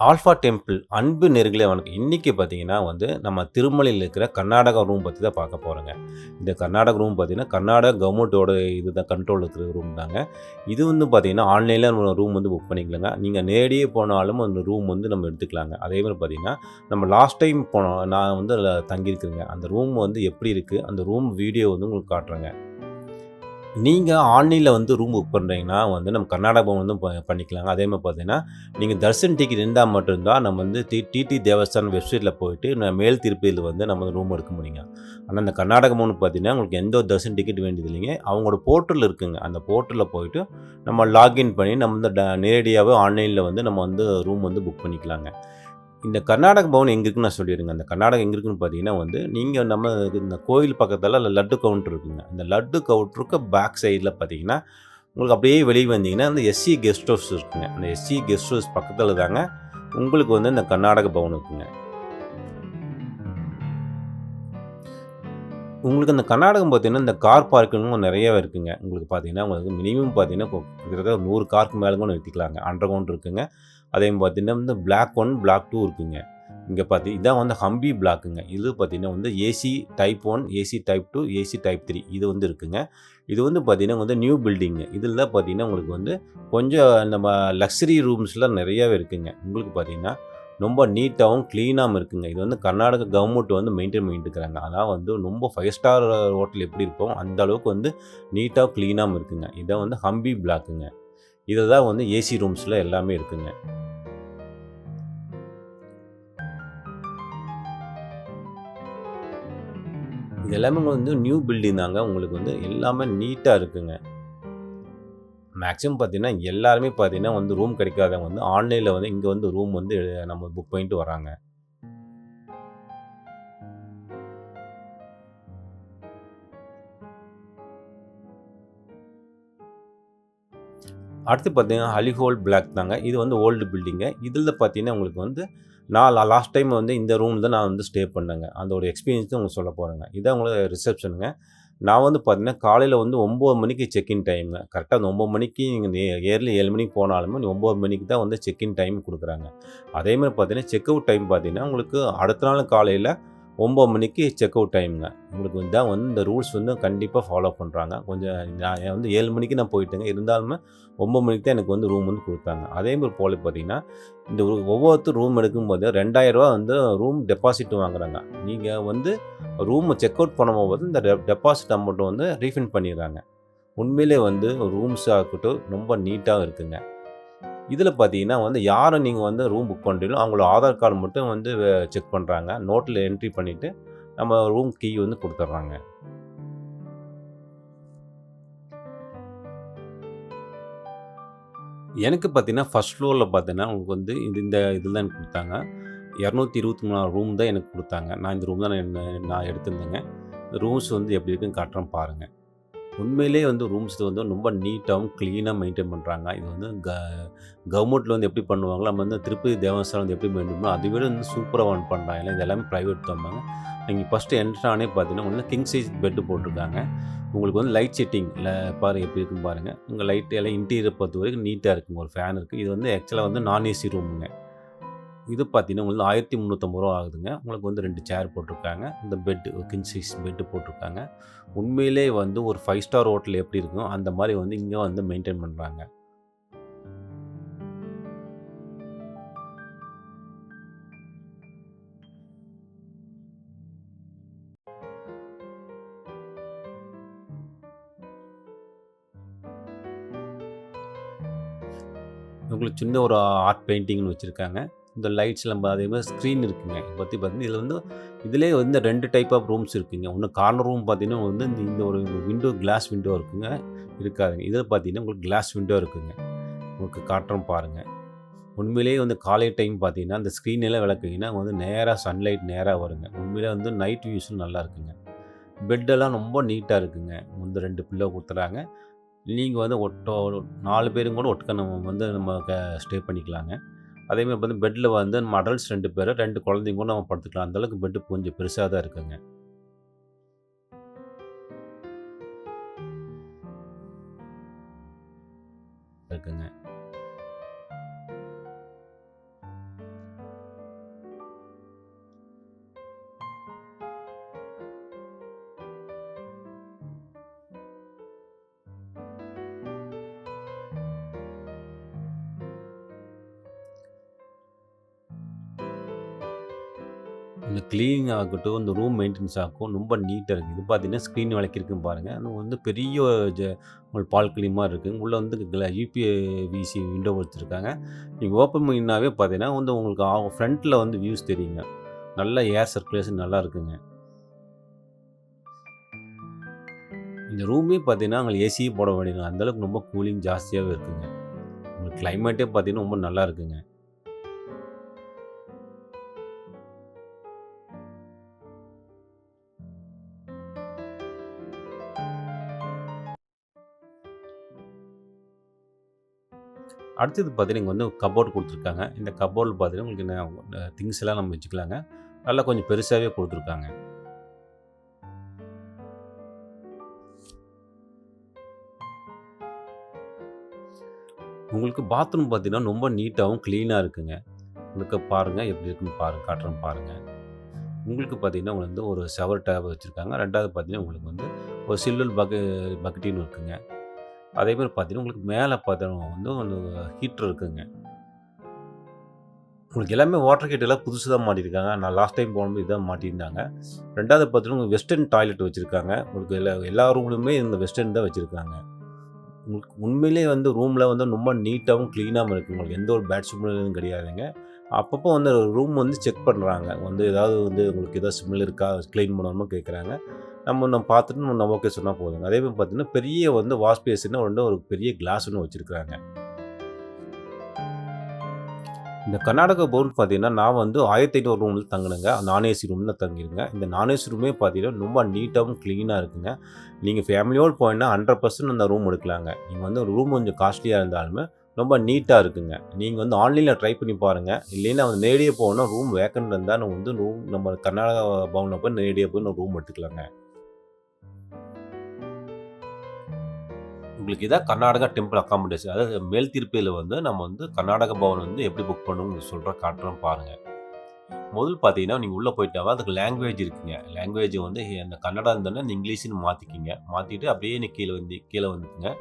Alpha temple அன்பு நேயர்களே வணக்கம். இன்னைக்கு பார்த்தீங்கன்னா நம்ம திருமலையில இருக்கிற கர்நாடகா ரூம் பத்தி தான் பார்க்க போறோங்க. இந்த கர்நாடக ரூம் பார்த்தீங்கன்னா, கர்நாடகா கவர்மெண்ட்டோட இதுதான் கண்ட்ரோல்ல இருக்கிற ரூம் தாங்க. இது பார்த்தீங்கன்னா, ஆன்லைன்ல நம்ம ரூம் புக் பண்ணிக்கலாங்க. நீங்க நேரடியே போனாலும் அந்த ரூம் நம்ம எடுத்துக்கலாங்க. அதேமாரி பார்த்தீங்கன்னா, நம்ம லாஸ்ட் டைம் போனோம். நான் அதில தங்கியிருக்கிறேங்க. அந்த ரூம் எப்படி இருக்கு? அந்த ரூம் வீடியோ உங்களுக்கு காட்டுறேங்க. நீங்க ஆன்லைன்ல ரூம் புக் பண்றீங்கன்னா நம்ம கர்நாடகா பவன் பண்ணிக்கலாங்க. அதேமாரி பார்த்தீங்கன்னா, நீங்க தர்ஷன் டிக்கெட் இருந்தா மட்டும் தான் நம்ம டிடி தேவஸ்தானம் வெப்சைட்ல போயிட்டு மேல் திருப்பதியில நம்ம ரூம் எடுக்க முடியுங்க. ஆனா, இந்த கர்நாடக பவனுக்கு பார்த்தீங்கன்னா, உங்களுக்கு எந்த ஒரு தர்ஷன் டிக்கெட் வேண்டியது இல்லைங்க. அவங்களோட போர்ட்டல் இருக்குங்க. அந்த போர்ட்டல்ல போயிட்டு நம்ம லாகின் பண்ணி நம்ம நேரடியாவே ஆன்லைன்ல நம்ம ரூம் புக் பண்ணிக்கலாங்க. இந்த கர்நாடக பவன் எங்க இருக்குன்னு நான் சொல்லிடுறேங்க. அந்த கர்நாடகா எங்க இருக்குன்னு பார்த்தீங்கன்னா நீங்க நம்ம இந்த கோயில் பக்கத்தில லட்டு கவுண்டர் இருக்குங்க. அந்த லட்டு கவுண்டருக்கு பேக் சைட்ல பார்த்தீங்கன்னா, உங்களுக்கு அப்படியே வெளிய வந்தீங்கன்னா, அந்த எஸ்சி கெஸ்ட் ஹவுஸ் இருக்குங்க. அந்த எஸ்சி கெஸ்ட் ஹவுஸ் பக்கத்தில தாங்க உங்களுக்கு இந்த கர்நாடக பவன் இருக்குங்க. உங்களுக்கு அந்த கர்நாடகம் பார்த்தீங்கன்னா, இந்த கார் பார்க்கிங்கும் நெறையவே இருக்குங்க. உங்களுக்கு பார்த்தீங்கன்னா, உங்களுக்கு மினிமம் பார்த்தீங்கன்னா, கிட்டத்தட்ட 100 காருக்கு மேல கூட நிறுத்திக்கலாங்க. அண்டர் கிரவுண்ட் இருக்குங்க. அதேமாரி பார்த்தீங்கன்னா, பிளாக் 1, பிளாக் 2 இருக்குங்க. இங்க இதான் ஹம்பி பிளாக்குங்க. இது பார்த்தீங்கன்னா AC type 1, AC type 2, AC type 3 இது இருக்குங்க. இது பார்த்தீங்கன்னா நியூ பில்டிங். இதில பார்த்தீங்கன்னா, உங்களுக்கு கொஞ்சம் நம்ம லக்ஸரி ரூம்ஸ்லாம் நெறையாவே இருக்குங்க. உங்களுக்கு பார்த்தீங்கன்னா ரொம்ப நீட்டாவும், கிளீனாவும் இருக்குங்க. இது கர்நாடக கவர்மெண்ட் மெயின்டெயின் பண்ணிட்டு இருக்காங்க. அதான் ரொம்ப 5 ஸ்டார் ஹோட்டல் எப்படி இருப்போம், அந்த அளவுக்கு நீட்டா, கிளீனாவும் இருக்குங்க. இதான் ஹம்பி பிளாக்குங்க. இதில தான் ஏசி ரூம்ஸ்ல எல்லாமே இருக்குங்க. இது எல்லாமே நியூ பில்டிங் தாங்க. உங்களுக்கு எல்லாமே நீட்டா இருக்குங்க. மேக்ஸிமம் பார்த்தீங்கன்னா, எல்லாருமே பார்த்தீங்கன்னா ரூம் கிடைக்காதவங்க ஆன்லைன்ல இங்க ரூம் நம்ம புக் பண்ணிட்டு வராங்க. அடுத்து பார்த்தீங்கன்னா, ஹலிஹோல் பிளாக் தாங்க. இது ஓல்டு பில்டிங்க. இதில பார்த்தீங்கன்னா, உங்களுக்கு நான் லாஸ்ட் டைம் இந்த ரூம்ல தான் நான் ஸ்டே பண்ணேங்க. அதோட எக்ஸ்பீரியன்ஸ் தான் உங்களுக்கு சொல்லப் போறேங்க. இதான் உங்களுக்கு ரிசப்ஷனுங்க. நான் பார்த்தீங்கன்னா, காலையில 9 மணிக்கு செக் இன் டைம்ங்க. கரெக்ட்டா அந்த 9 மணிக்கு நீங்க இயர்லி 7 மணிக்கு போனாலுமே 9 மணிக்கு தான் செக் இன் டைம் குடுக்குறாங்க. அதேமாரி பார்த்தீங்கன்னா, செக் அவுட் டைம் பார்த்தீங்கன்னா, உங்களுக்கு அடுத்த நாள் காலையில 9 மணிக்கு செக் அவுட் டைம்ங்க. உங்களுக்கு இதான் இந்த ரூல்ஸ் கண்டிப்பா ஃபாலோ பண்றாங்க. கொஞ்சம் நான் 7 மணிக்கு நான் போயிட்டேங்க. இருந்தாலுமே 9 மணிக்கு தான் எனக்கு ரூம் குடுத்தாங்க. அதேமாரி போல பார்த்தீங்கன்னா, இந்த ஒவ்வொருத்தரும் ரூம் எடுக்கும்போது ரூ. 2000 ரூம் டெபாசிட் வாங்குறாங்க. நீங்க ரூம் செக் அவுட் பண்ணும்போது இந்த டெபாசிட் அமௌண்ட் ரீஃபண்ட் பண்ணிர்றாங்க. உண்மையிலே ரூம்ஸா இருக்கட்டும் ரொம்ப நீட்டா இருக்குங்க. இதில பார்த்தீங்கன்னா யார நீங்க ரூம் புக் பண்றீங்களோ அவங்களோட ஆதார் கார்டு மட்டும் செக் பண்றாங்க. நோட்ல என்ட்ரி பண்ணிட்டு நம்ம ரூம் கீ குடுத்துர்றாங்க. எனக்கு பார்த்தீங்கன்னா, ஃபர்ஸ்ட் ஃப்ளோர்ல பார்த்தீங்கன்னா, உங்களுக்கு இந்த இதில தான் எனக்கு குடுத்தாங்க. 223 ரூம் தான் எனக்கு குடுத்தாங்க. நான் இந்த ரூம் தான் நான் எடுத்திருந்தேங்க. ரூம்ஸ் எப்படி இருக்குன்னு காட்டுறேன் பாருங்க. உண்மையிலேயே ரூம்ஸ் ரொம்ப நீட்டாவும், கிளீனா மெயின்டெயின் பண்றாங்க. இது கவர்மெண்ட்ல எப்படி பண்ணுவாங்களோ, நம்ம திருப்பதி தேவஸ்தானம் எப்படி மெயின்டெயின் பண்ணோம், அதை விட சூப்பரா பண்றாங்க. ஏன்னா இது எல்லாமே பிரைவேட் தான்பாங்க. நீங்க ஃபர்ஸ்ட் என்டர் ஆனே பார்த்தீங்கன்னா, கிங் சைஸ் பெட் போட்டிருக்காங்க. உங்களுக்கு லைட் செட்டிங்ல பாருங்க எப்படி இருக்குன்னு பாருங்க. உங்க லைட் எல்லாம் இன்டீரியர் பொறுத்தவரைக்கும் நீட்டா இருக்குங்க. ஒரு ஃபேன் இருக்கு. இது ஆக்சுவலா நான் ஏசி ரூமுங்க. இது பார்த்தீங்கன்னா, உங்களுக்கு ரூ. 1350 ஆகுதுங்க. உங்களுக்கு 2 சேர் போட்டிருக்காங்க. இந்த பெட் கிங் சைஸ் பெட் போட்டிருக்காங்க. உண்மையிலே ஒரு 5 ஸ்டார் ஹோட்டல் எப்படி இருக்கும், அந்த மாரி இங்க மெயின்டெயின் பண்றாங்க. உங்களுக்கு சின்ன ஒரு ஆர்ட் பெயிண்டிங்னு வச்சிருக்காங்க. இந்த லைட்ஸ்லாம் அதே மாரி ஸ்க்ரீன் இருக்குங்க. பார்த்தீங்கன்னா, இதில இதிலேயே 2 டைப் ஆஃப் ரூம்ஸ் இருக்குங்க. ஒண்ணு கார்னர் ரூம் பார்த்தீங்கன்னா, இந்த இந்த ஒரு விண்டோ கிளாஸ் விண்டோ இருக்குங்க. இருக்காதுங்க. இதில பார்த்தீங்கன்னா, உங்களுக்கு கிளாஸ் விண்டோ இருக்குங்க. உங்களுக்கு காட்டுறேன் பாருங்க. உண்மையிலேயே காலை டைம் பார்த்தீங்கன்னா, அந்த ஸ்க்ரீன் எல்லாம் விளக்குனீங்கன்னா நேரா சன்லைட் நேரா வருங்க. உண்மையிலே நைட் வியூஸும் நல்லா இருக்குங்க. பெட்டெல்லாம் ரொம்ப நீட்டா இருக்குங்க. 2 பில்லோ குடுத்துறாங்க. நீங்க 4 பேரும் கூட ஒட்டுக்கா நம்ம நம்ம ஸ்டே பண்ணிக்கலாங்க. அதேமாரி பெட்ல நம்ம அடல்ட்ஸ் 2 பேரு, 2 குழந்தைங்க கூட நம்ம படுத்துக்கலாம். அந்த அளவுக்கு பெட் கொஞ்சம் பெருசா தான் இருக்குங்க. இருக்குங்க. இந்த கிளீனிங் ஆகட்டும், இந்த ரூம் மெயின்டெனன்ஸ் ஆகட்டும் ரொம்ப நீட்டா இருக்குது. இது பார்த்தீங்கன்னா, ஸ்க்ரீன் வளைக்கிருக்குன்னு பாருங்க. அது வந்து பெரிய ஒரு பால்கனி மாரி இருக்குங்க. உள்ள வந்து யுபிவிசி விண்டோ வச்சிருக்காங்க. நீங்க ஓப்பன் பண்ணிங்கனாவே பார்த்தீங்கன்னா, வந்து உங்களுக்கு ஃப்ரண்ட்ல வந்து வியூஸ் தெரியுங்க. நல்ல ஏர் சர்க்குலேஷன் நல்லா இருக்குங்க. இந்த ரூமே பார்த்தீங்கன்னா, உங்களுக்கு ஏசியே போட வேண்டியதில்ல. அந்த அளவுக்கு ரொம்ப கூலிங் ஜாஸ்தியாவே இருக்குங்க. உங்களுக்கு கிளைமேட்டே பார்த்தீங்கன்னா, ரொம்ப நல்லா இருக்குங்க. அடுத்தது பார்த்தீங்கன்னா, இங்க வந்து கப்போர்ட் குடுத்துருக்காங்க. இந்த கப்போர்ட்ல பார்த்தீங்கன்னா, உங்களுக்கு திங்ஸ் எல்லாம் நம்ம வச்சுக்கலாங்க. நல்லா கொஞ்சம் பெருசாவே குடுத்துருக்காங்க. உங்களுக்கு பாத்ரூம் பார்த்தீங்கன்னா, ரொம்ப நீட்டாவும், கிளீனா இருக்குங்க. உங்களுக்கு பாருங்க எப்படி இருக்குன்னு பாருங்க காட்டுறேன் பாருங்க. உங்களுக்கு பார்த்தீங்கன்னா, உங்களுக்கு வந்து ஒரு ஷவர் டேப் வச்சிருக்காங்க. 2வது பார்த்தீங்கன்னா, உங்களுக்கு வந்து ஒரு சில்வர் பக்கெட்டின்னு இருக்குங்க. அதேமாரி பார்த்தீங்கன்னா, உங்களுக்கு மேல பார்த்தீங்கன்னா வந்து ஒரு ஹீட்டர் இருக்குங்க. உங்களுக்கு எல்லாமே வாட்டர் ஹீட்டர்லாம் புதுசு தான் மாட்டியிருக்காங்க. நான் லாஸ்ட் டைம் போனபோது இதான் மாட்டியிருந்தாங்க. 2வது பார்த்தீங்கன்னா, உங்களுக்கு வெஸ்டர்ன் டாய்லெட் வச்சிருக்காங்க. உங்களுக்கு எல்லா ரூம்லயுமே இந்த வெஸ்டர்ன் தான் வச்சிருக்காங்க. உங்களுக்கு உண்மையிலேயே வந்து ரூம்ல வந்து ரொம்ப நீட்டாவும், கிளீனாவும் இருக்கு. உங்களுக்கு எந்த ஒரு பேட் ஸ்மெல்லும் கிடையாதுங்க. அப்பப்போ வந்து ரூம் வந்து செக் பண்றாங்க. வந்து ஏதாவது வந்து உங்களுக்கு ஏதாவது ஸ்மெல் இருக்கா? கிளீன் பண்ணணுமா கேட்குறாங்க. நம்ம பார்த்துட்டு நம்ம ஓகே சொன்னா போதுங்க. அதேமாரி பார்த்தீங்கன்னா, பெரிய வந்து வாஷ் பேசின் வந்து ஒரு பெரிய கிளாஸ் ஒண்ணு வச்சிருக்காங்க. இந்த கர்நாடகா பவுல் பார்த்தீங்கன்னா, நான் வந்து 1500 ரூம்ல தங்குனேங்க. நான் ஏசி ரூம்ல தங்கியிருந்தேன். இந்த நான் ஏசி ரூமே பார்த்தீங்கன்னா, ரொம்ப நீட்டாவும், கிளீனா இருக்குங்க. நீங்க ஃபேமிலியோட போனீங்கன்னா 100% அந்த ரூம் எடுக்கலாங்க. நீங்க வந்து ரூம் கொஞ்சம் காஸ்ட்லியா இருந்தாலுமே, ரொம்ப நீட்டா இருக்குங்க. நீங்க வந்து ஆன்லைன்ல ட்ரை பண்ணி பாருங்க. இல்லைன்னா வந்து நேரடியா போனா ரூம் வேக்கன்ட் இருந்தா நம்ம வந்து நம்ம கர்நாடகா பவன்ல போய் நேரடியா போய் நம்ம ரூம் எடுத்துக்கலாங்க. உங்களுக்கு இதான் கர்நாடகா டெம்பிள் அக்காமடேஷன். அதாவது மேல் திருப்பதியில வந்து நம்ம வந்து கர்நாடக பவன் வந்து எப்படி புக் பண்ணணும்னு சொல்றேன் காட்டுறேன் பாருங்க. முதல் பார்த்தீங்கன்னா, நீங்க உள்ள போயிட்டாவா அதுக்கு லாங்குவேஜ் இருக்குங்க. லாங்குவேஜ் வந்து அந்த கன்னடா இருந்ததுன்னா இந்த இங்கிலீஷ்ன்னு மாத்திக்கிங்க. மாத்திட்டு அப்படியே நீ கீழ வந்துக்குங்க.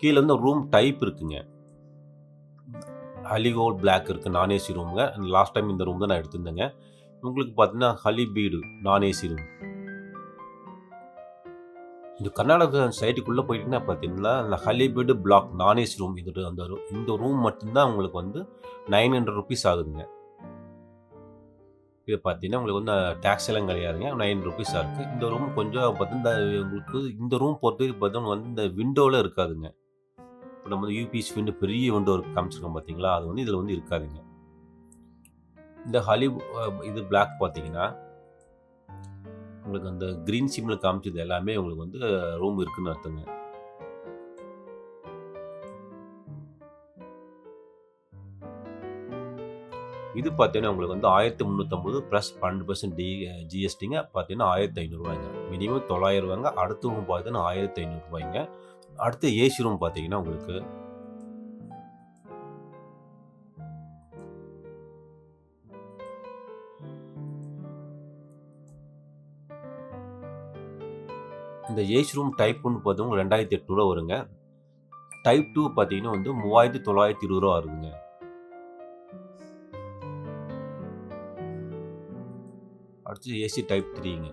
கீழ வந்து ரூம் டைப் இருக்குங்க. ஹலிகோல்ட் பிளாக் இருக்கு. நான் ஏசி ரூம்ங்க. லாஸ்ட் டைம் இந்த ரூம் தான் நான் எடுத்திருந்தேங்க. உங்களுக்கு பார்த்தீங்கன்னா, ஹலி பீடு நான் ஏசி ரூம். இந்த கர்நாடகா சைட்டுக்குள்ள போயிட்டீங்கன்னா பார்த்தீங்கன்னா, அந்த ஹலிபீடு பிளாக் நான் ஏசி ரூம் இந்த ரூம் மட்டும் தான் உங்களுக்கு வந்து ₹900 ஆகுதுங்க. இது பார்த்தீங்கன்னா, உங்களுக்கு வந்து டாக்ஸ் எல்லாம் கிடையாதுங்க. ₹900 இருக்கு. இந்த ரூம் கொஞ்சம் பார்த்தீங்கன்னா, உங்களுக்கு இந்த ரூம் பொறுத்தவரைக்கும் பார்த்தீங்கன்னா வந்து இந்த விண்டோலாம் இருக்காதுங்க. இப்ப நம்ம யூபிஎஸ் விண்டோ பெரிய விண்டோ காமிச்சிருக்கோம் பார்த்தீங்களா? அது வந்து இதில வந்து இருக்காதுங்க. இந்த ஹலி இது பிளாக் பார்த்தீங்கன்னா, உங்களுக்கு அந்த கிரீன் சிம்ல காமிச்சது எல்லாமே உங்களுக்கு வந்து ரூம் இருக்குன்னு அர்த்தங்க. இது பார்த்தீங்கன்னா, உங்களுக்கு வந்து 1350 பிளஸ் 12% ஜிஎஸ்டிங்க பார்த்தீங்கன்னா, ரூ. 1500 மினிமம் ரூ. 900 அடுத்த ரூம் பார்த்தீங்கன்னா, ரூ. 1500 அடுத்து ஏசி ரூம் பார்த்தீங்கன்னா, உங்களுக்கு இந்த ஏசி ரூம் டைப் 1 பார்த்தீங்கன்னா, ரூ. 2800 வருங்க. டைப் 2 பார்த்தீங்கன்னா வந்து ரூ. 3920 வருதுங்க. அடுத்து ஏசி டைப் 3ங்க.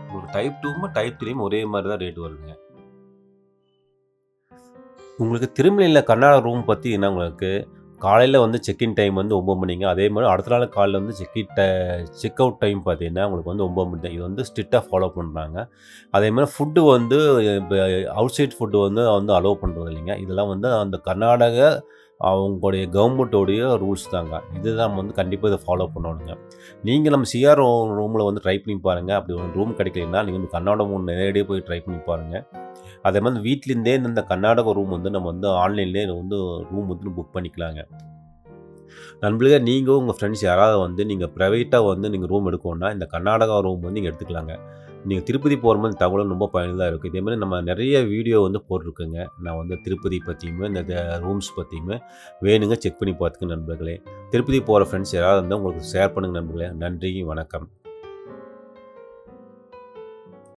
உங்களுக்கு டைப் 2வும், டைப் 3யும் ஒரே மாரி தான் ரேட் வருங்க. உங்களுக்கு திருமலையில கர்நாடகா ரூம் பத்தி உங்களுக்கு காலையில வந்து செக்-இன் டைம் வந்து 9 மணிங்க. அதே மாரி அடுத்த நாள் காலைல வந்து செக் அவுட் டைம் பார்த்தீங்கன்னா, உங்களுக்கு வந்து 9 மணி தான். இது வந்து ஸ்ட்ரிக்ட்டா ஃபாலோ பண்றாங்க. அதேமாரி ஃபுட்டு வந்து இப்ப அவுட் சைட் ஃபுட் வந்து அலோவ் பண்றது இல்லைங்க. இதெல்லாம் வந்து அந்த கர்நாடக அவங்களுடைய கவர்மெண்ட்டோடைய ரூல்ஸ் தாங்க. இதுதான் நம்ம வந்து கண்டிப்பா இத ஃபாலோ பண்ணணுங்க. நீங்க நம்ம சிஆர் ரூம்ல வந்து ட்ரை பண்ணி பாருங்க. அப்படி ஒரு ரூம் கிடைக்கலைன்னா, நீங்க வந்து கர்நாடகம் நேரடியா போய் ட்ரை பண்ணி பாருங்க. அதே மாரி வீட்லேருந்தே இந்த கர்நாடகா ரூம் வந்து நம்ம வந்து ஆன்லைன்லேயே வந்து ரூம் வந்து புக் பண்ணிக்கலாங்க. நண்பர்களே நீங்களும் உங்க ஃப்ரெண்ட்ஸ் யாராவது வந்து நீங்க பிரைவேட்டா வந்து நீங்க ரூம் எடுக்கணும்னா, இந்த கர்நாடகா ரூம் வந்து நீங்க எடுத்துக்கலாங்க. நீங்க திருப்பதி போற மாரி தகவலும் ரொம்ப பயனுள்ளதா இருக்கும். இதே மாரி நம்ம நெறைய வீடியோ வந்து போட்டுருக்கேங்க. நான் வந்து திருப்பதி பத்தியுமே, இந்த ரூம்ஸ் பத்தியுமே வேணுங்க செக் பண்ணி பார்த்துக்கங்க நண்பர்களே. திருப்பதி போற ஃப்ரெண்ட்ஸ் யாராவது இருந்தா உங்களுக்கு ஷேர் பண்ணுங்க நண்பர்களே. நன்றி, வணக்கம்.